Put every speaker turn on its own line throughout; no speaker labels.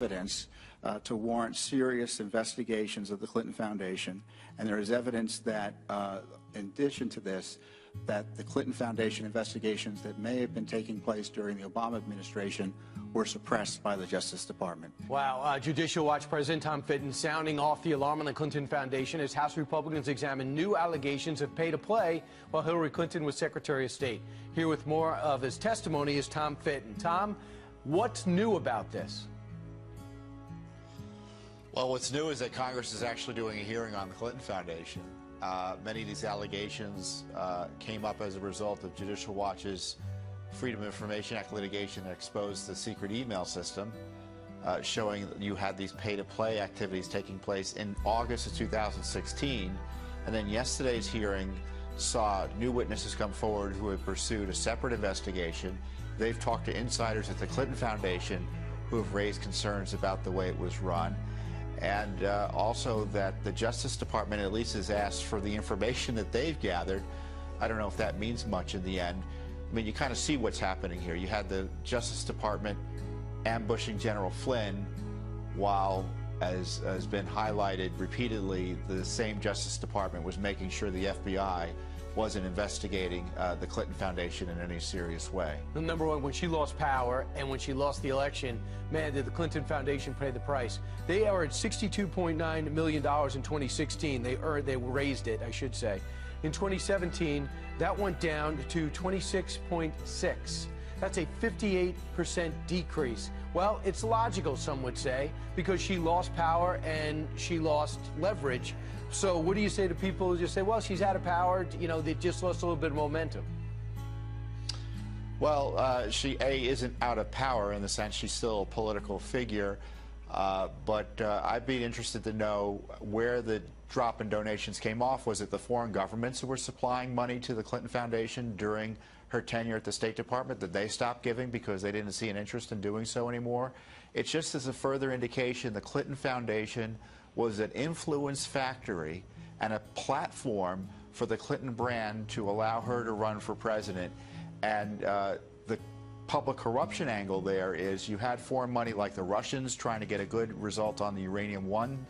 evidence to warrant serious investigations of the Clinton Foundation, and there is evidence that, in addition to this, that the Clinton Foundation investigations that may have been taking place during the Obama administration were suppressed by the Justice Department.
Wow. Judicial Watch President Tom Fitton sounding off the alarm on the Clinton Foundation as House Republicans examine new allegations of pay-to-play while Hillary Clinton was Secretary of State. Here with more of his testimony is Tom Fitton. Tom, what's new about this?
Well, what's new is that Congress is actually doing a hearing on the Clinton Foundation. Many of these allegations came up as a result of Judicial Watch's Freedom of Information Act litigation that exposed the secret email system, showing that you had these pay-to-play activities taking place in August of 2016. And then yesterday's hearing saw new witnesses come forward who have pursued a separate investigation. They've talked to insiders at the Clinton Foundation who have raised concerns about the way it was run. And also that the Justice Department at least has asked for the information that they've gathered. I don't know if that means much in the end. I mean, you kind of see what's happening here. You had the Justice Department ambushing General Flynn while, as has been highlighted repeatedly, the same Justice Department was making sure the FBI wasn't investigating the Clinton Foundation in any serious way.
Number one, when she lost power and when she lost the election, man, did the Clinton Foundation pay the price. They earned $62.9 million in 2016. They raised it, I should say. In 2017, that went down to 26.6. That's a 58% decrease. Well, it's logical, some would say, because she lost power and she lost leverage. So what do you say to people who just say, well, she's out of power, you know, they just lost a little bit of momentum?
Well, she, isn't out of power in the sense she's still a political figure, but I'd be interested to know where the drop in donations came off. Was it the foreign governments who were supplying money to the Clinton Foundation during her tenure at the State Department? Did they stop giving because they didn't see an interest in doing so anymore? It's just as a further indication the Clinton Foundation was an influence factory and a platform for the Clinton brand to allow her to run for president. And the public corruption angle there is you had foreign money like the Russians trying to get a good result on the Uranium One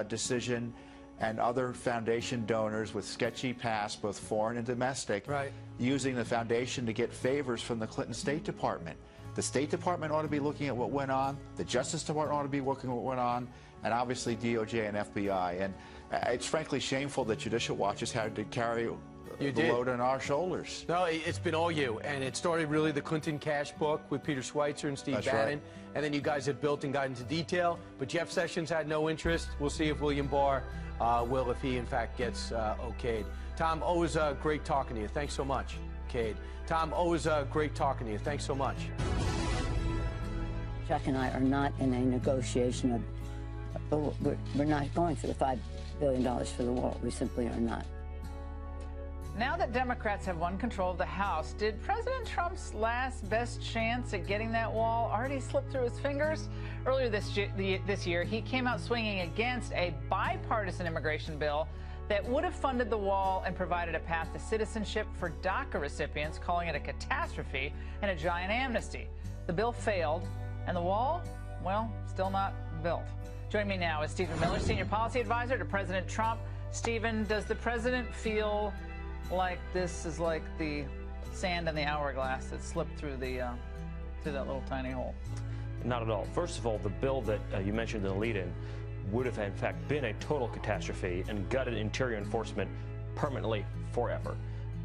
decision, and other foundation donors with sketchy past, both foreign and domestic, right, using the foundation to get favors from the Clinton State Department. The State Department ought to be looking at what went on. The Justice Department ought to be looking at what went on, and obviously DOJ and FBI. And it's frankly shameful that Judicial Watch has had to carry the load on our shoulders.
No, it's been all you. And it started really the Clinton Cash book with Peter Schweitzer and Steve
That's
Bannon.
right.
And then you guys have built and got into detail. But Jeff Sessions had no interest. We'll see if William Barr will, if he in fact gets okayed. Tom, always great talking to you. Thanks so much. Okayed. Tom, always great talking to you. Thanks so much.
Chuck and I are not in a negotiation of, we're not going for the $5 billion for the wall. We simply are not.
Now that Democrats have won control of the House, did President Trump's last best chance at getting that wall already slip through his fingers? Earlier this year, he came out swinging against a bipartisan immigration bill that would have funded the wall and provided a path to citizenship for DACA recipients, calling it a catastrophe and a giant amnesty. The bill failed, and the wall, well, still not built. Joining me now is Stephen Miller, Senior Policy Advisor to President Trump. Stephen, does the president feel like this is like the sand in the hourglass that slipped through that little tiny hole?
Not at all. First of all, the bill that you mentioned in the lead-in would have, in fact, been a total catastrophe and gutted interior enforcement permanently forever.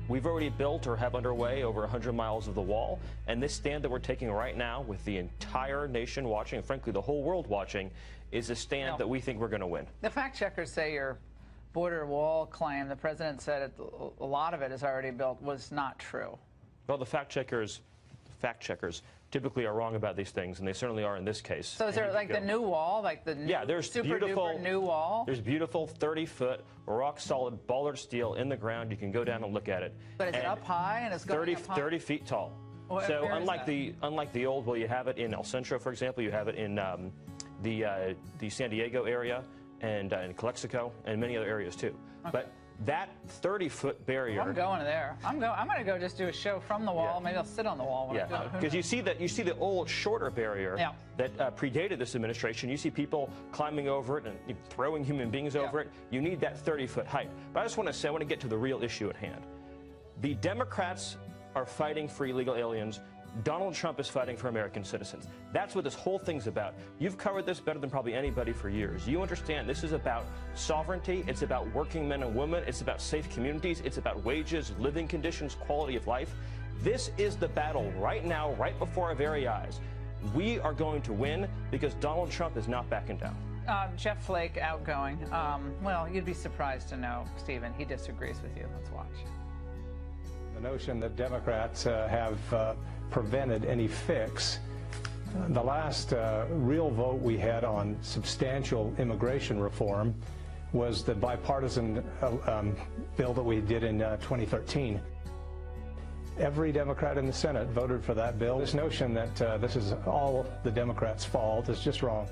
We've already built or have underway over 100 miles of the wall, and this stand that we're taking right now with the entire nation watching, and frankly the whole world watching, is a stand that we think we're going to win.
The fact checkers say your border wall claim, the president said a lot of it is already built, was not true.
Well, the fact checkers typically are wrong about these things, and they certainly are in this case.
So is there like the new wall, like the
there's
super duper new wall?
There's beautiful 30-foot rock solid bollard steel in the ground. You can go down and look at it.
But is it up high and it's going up high?
30 feet tall. So unlike the old, well, you have it in El Centro, for example, you have it in the San Diego area and in Calexico and many other areas too. Okay. That 30-foot barrier.
I'm going there. I'm going to go just do a show from the wall. Maybe I'll sit on the wall when I do it.
Because you see the old shorter barrier that predated this administration. You see people climbing over it and throwing human beings over it. You need that 30-foot height. But I just want to say, I want to get to the real issue at hand. The Democrats are fighting for illegal aliens. Donald Trump is fighting for American citizens. That's what this whole thing's about. You've covered this better than probably anybody for years. You understand this is about sovereignty. It's about working men and women. It's about safe communities. It's about wages, living conditions, quality of life. This is the battle right now, right before our very eyes. We are going to win because Donald Trump is not backing down.
Jeff Flake, outgoing. Well, you'd be surprised to know, Stephen, he disagrees with you. Let's watch.
The notion that Democrats have prevented any fix. The last real vote we had on substantial immigration reform was the bipartisan bill that we did in 2013. Every Democrat in the Senate voted for that bill. This notion that this is all the Democrats' fault is just wrong.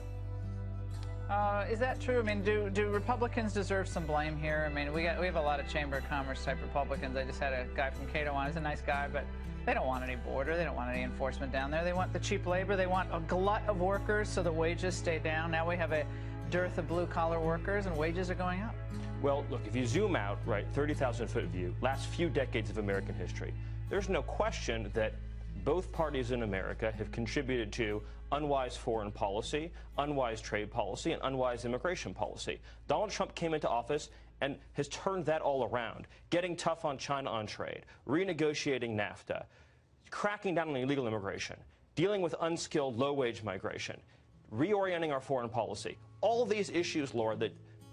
Is that true? I mean, do Republicans deserve some blame here? I mean, we have a lot of Chamber of Commerce type Republicans. I just had a guy from Cato on. He's a nice guy, but they don't want any border. They don't want any enforcement down there. They want the cheap labor. They want a glut of workers so the wages stay down. Now we have a dearth of blue-collar workers and wages are going up.
Well, look, if you zoom out, right, 30,000-foot view, last few decades of American history, there's no question that both parties in America have contributed to unwise foreign policy, unwise trade policy, and unwise immigration policy. Donald Trump came into office and has turned that all around, getting tough on China on trade, renegotiating NAFTA, cracking down on illegal immigration, dealing with unskilled, low-wage migration, reorienting our foreign policy. All of these issues, Laura, that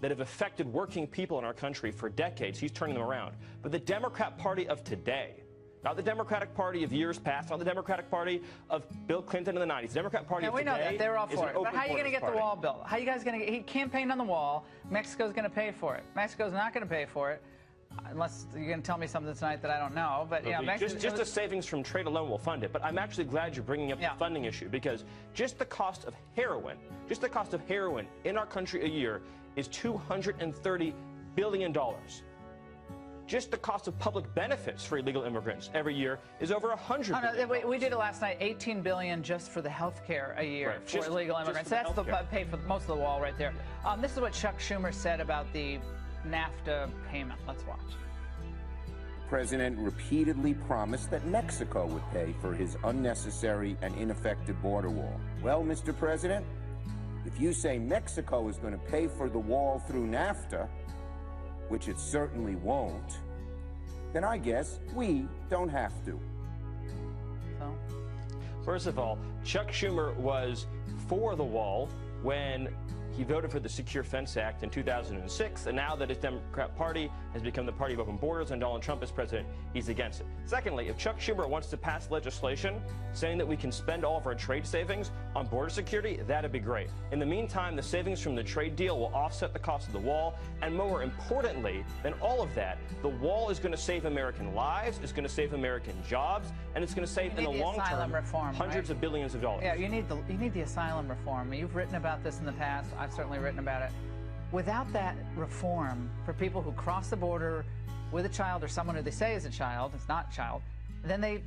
have affected working people in our country for decades, he's turning them around. But the Democrat Party of today, not the Democratic Party of years past, not the Democratic Party of Bill Clinton in the 90s. The Democratic Party of today.
We know that. They're all for it. But how are you going to get the wall built? How are you guys going to get? He campaigned on the wall. Mexico's going to pay for it. Mexico's not going to pay for it. Unless you're going to tell me something tonight that I don't know. But, you know,
just the savings from trade alone will fund it. But I'm actually glad you're bringing up the funding issue because just the cost of heroin in our country a year is $230 billion. Just the cost of public benefits for illegal immigrants every year is over $100 billion.
We did it last night, $18 billion just for the health care a year for illegal immigrants. That's the pay for most of the wall right there. This is what Chuck Schumer said about the NAFTA payment. Let's watch.
The president repeatedly promised that Mexico would pay for his unnecessary and ineffective border wall. Well, Mr. President, if you say Mexico is going to pay for the wall through NAFTA, which it certainly won't, then I guess we don't have to.
So?
First of all, Chuck Schumer was for the wall when he voted for the Secure Fence Act in 2006, and now that his Democrat Party has become the party of open borders and Donald Trump is president, he's against it. Secondly, if Chuck Schumer wants to pass legislation saying that we can spend all of our trade savings on border security, that'd be great. In the meantime, the savings from the trade deal will offset the cost of the wall, and more importantly than all of that, the wall is going to save American lives, it's going to save American jobs, and it's going to save in the long term hundreds of billions of dollars.
Yeah, you need the asylum reform. You've written about this in the past. I've certainly written about it. Without that reform for people who cross the border with a child or someone who they say is a child, it's not a child, then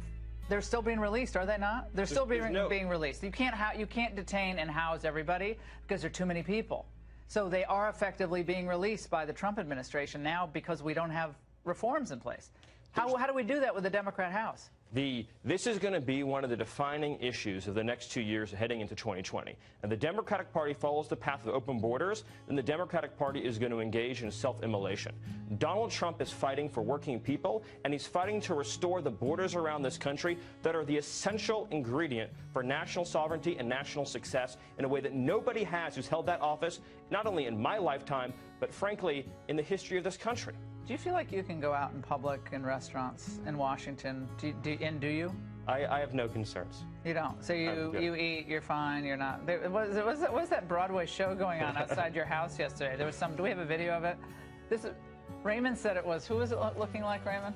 they're still being released, are they not? They're still being released. You can't detain and house everybody because there are too many people. So they are effectively being released by the Trump administration now because we don't have reforms in place. How do we do that with the Democrat House?
This is going to be one of the defining issues of the next 2 years heading into 2020. And the Democratic Party follows the path of open borders, then the Democratic Party is going to engage in self-immolation. Donald Trump is fighting for working people, and he's fighting to restore the borders around this country that are the essential ingredient for national sovereignty and national success in a way that nobody has who's held that office, not only in my lifetime, but frankly, in the history of this country.
Do you feel like you can go out in public in restaurants in Washington? Do you?
I have no concerns.
You don't. So you eat, you're fine, you're not. Was that Broadway show going on outside your house yesterday? There was some. Do we have a video of it? Raymond said it was. Who was it looking like, Raymond?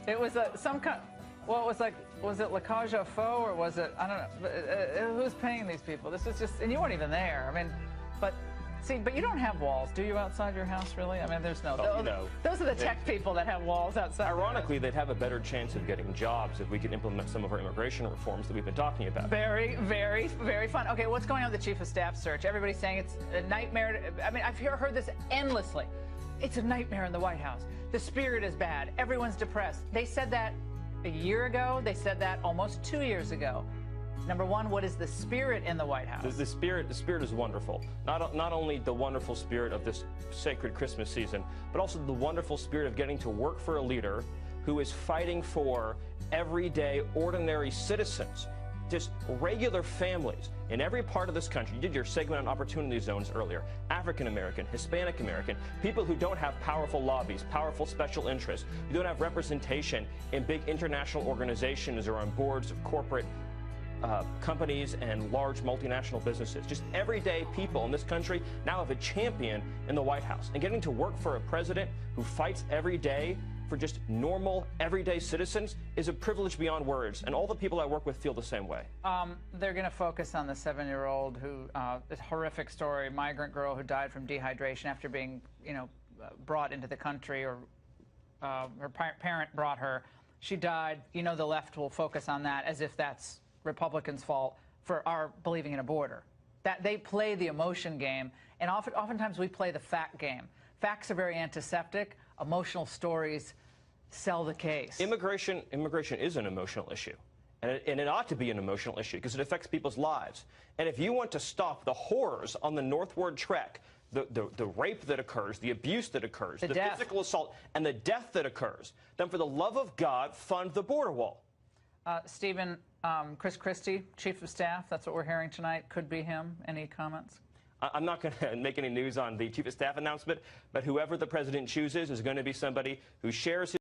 It was some kind. Well, it was like. Was it La Cage aux Folles or was it? I don't know. Who's paying these people? This was just. And you weren't even there. I mean, but See, but you don't have walls, do you, outside your house, really? I mean, there's no...
Oh, no.
Those are the tech people that have walls outside.
Ironically, they'd have a better chance of getting jobs if we could implement some of our immigration reforms that we've been talking about.
Very, very, very fun. Okay, what's going on with the Chief of Staff search? Everybody's saying it's a nightmare. I mean, I've heard this endlessly. It's a nightmare in the White House. The spirit is bad. Everyone's depressed. They said that a year ago. They said that almost 2 years ago. Number one, what is the spirit in the White House?
The spirit is wonderful. Not only the wonderful spirit of this sacred Christmas season, but also the wonderful spirit of getting to work for a leader who is fighting for everyday, ordinary citizens, just regular families in every part of this country. You did your segment on opportunity zones earlier. African American, Hispanic American, people who don't have powerful lobbies, powerful special interests, who don't have representation in big international organizations or on boards of corporate companies and large multinational businesses. Just everyday people in this country now have a champion in the White House. And getting to work for a president who fights every day for just normal, everyday citizens is a privilege beyond words. And all the people I work with feel the same way.
They're going to focus on the 7-year-old who, this horrific story, migrant girl who died from dehydration after being, brought into the country, or her parent brought her. She died. The left will focus on that as if that's Republicans' fault for our believing in a border. That they play the emotion game, and oftentimes we play the fact game. Facts are very antiseptic. Emotional stories sell the case.
Immigration is an emotional issue, and it ought to be an emotional issue because it affects people's lives. And if you want to stop the horrors on the northward trek, the rape that occurs, the abuse that occurs, the physical assault, and the death that occurs, then for the love of God, fund the border wall.
Stephen, Chris Christie, Chief of Staff, that's what we're hearing tonight. Could be him. Any comments?
I'm not going to make any news on the Chief of Staff announcement, but whoever the president chooses is going to be somebody who shares his